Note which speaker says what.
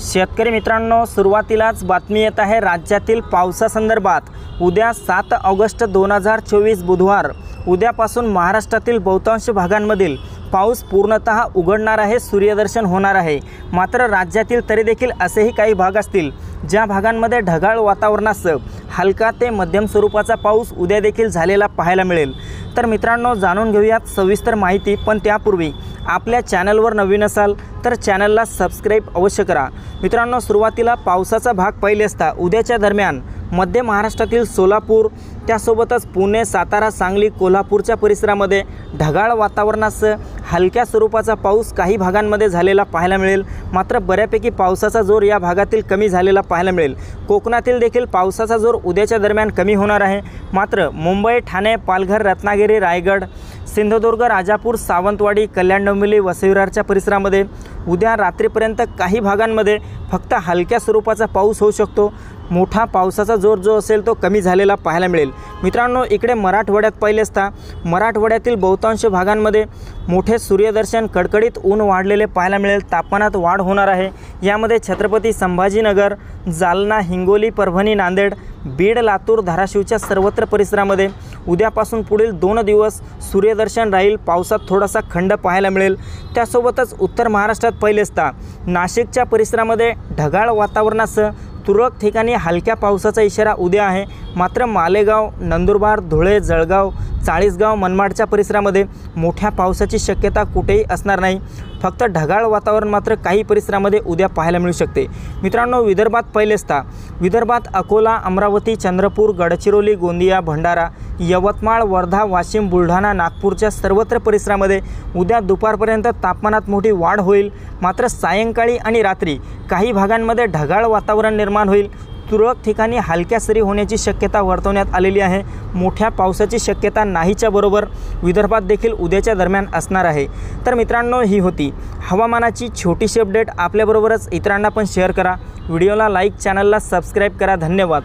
Speaker 1: शेतकरी मित्रांनो, सुरुवातीलाच बातमी येत आहे राज्यातील पावसासंदर्भात। उद्या 7 ऑगस्ट 2024 बुधवार उद्यापासून महाराष्ट्रातील बहुतांश भागांमधील पाऊस पूर्णतः उघडणार आहे, सूर्यदर्शन होणार आहे। मात्र राज्यातील तरी देखील असेही काही भाग असतील ज्या भागांमध्ये ढगाळ वातावरणासह हलका ते मध्यम स्वरूपाचा पाऊस उद्या देखील झालेला पाहायला मिळेल। तर मित्रांनो, जाणून घेऊयात सविस्तर माहिती, पण त्यापूर्वी आपल्या चॅनलवर नवीन असाल तर चॅनलला सबस्क्राइब अवश्य करा। मित्रांनो, सुरुवातीला पावसाचा भाग पाहिले असता उद्याच्या दरम्यान मध्य महाराष्ट्रातील सोलापूर त्यासोबतच पुणे, सातारा, सांगली, कोल्हापूरच्या परिसरामध्ये ढगाळ वातावरणासह हलक्या स्वरूपाचा पाऊस काही भागांमध्ये झालेला पाहायला मिळेल। मात्र बऱ्यापैकी पावसाचा जोर या भागातील कमी झालेला पाहायला मिळेल। कोकणातील देखील पावसाचा जोर उद्याच्या दरम्यान कमी होणार आहे। मात्र मुंबई, ठाणे, पालघर, रत्नागिरी, रायगड, सिंधुदुर्ग, राजापूर, सावंतवाडी, कल्याण, डोंबिवली, वसई विरारच्या परिसरामध्ये उद्या रात्रीपर्यंत काही भागांमध्ये फक्त हलक्या स्वरूपाचा पाऊस होऊ शकतो। मोठा पावसाचा जोर जो असेल तो कमी झालेला पाहायला मिळेल। मित्रांनो, इकडे मराठवाड्यात पाहिले असता मराठवाड्यातील बहुतांश भागांमध्ये मोठे सूर्यदर्शन, कडकडीत ऊन वाढलेले पाहायला मिळेल। तापमानात वाढ होणार आहे। यामध्ये छत्रपती संभाजीनगर, जालना, हिंगोली, परभणी, नांदेड, बीड, लातूर, धाराशिवच्या सर्वत्र परिसरामध्ये उद्यापासून पुढील 2 दिवस सूर्यदर्शन राहील। पावसात थोडासा खंड पाहायला मिळेल। त्यासोबतच उत्तर महाराष्ट्रात पाहिले असता नाशिकच्या परिसरामध्ये ढगाळ वातावरणासह तुरळक ठिकाणी हलक्या पावसाचा इशारा उद्या आहे। मात्र मालेगाव, नंदुरबार, धुळे, जळगाव, चाळीसगाव, मनमाडच्या परिसरामध्ये मोठ्या पावसाची शक्यता कुठेही असणार नाही। फक्त ढगाळ वातावरण मात्र काही परिसरामध्ये उद्या पाहायला मिळू शकते। मित्रांनो, विदर्भात पाहिले असता विदर्भात अकोला, अमरावती, चंद्रपूर, गडचिरोली, गोंदिया, भंडारा, यवतमाळ, वर्धा, वाशिम, बुलढाणा, नागपूरच्या सर्वत्र परिसरामध्ये उद्या दुपारपर्यंत तापमानात मोठी वाढ होईल। मात्र सायंकाळी आणि रात्री काही भागांमध्ये ढगाळ वातावरण निर्माण होईल। तुरळक ठिकाणी हलक्या सरी होण्याची शक्यता वर्तवण्यात आलेली आहे। मोठ्या पावसाची शक्यता नाहीच्या बरोबर विदर्भात देखील उद्याच्या दरम्यान असणार आहे। तर मित्रांनो, ही होती हवामानाची छोटीशी अपडेट। आपल्याबरोबरच इतरांना पण शेअर करा। व्हिडिओला लाईक, चॅनलला सबस्क्राईब करा। धन्यवाद।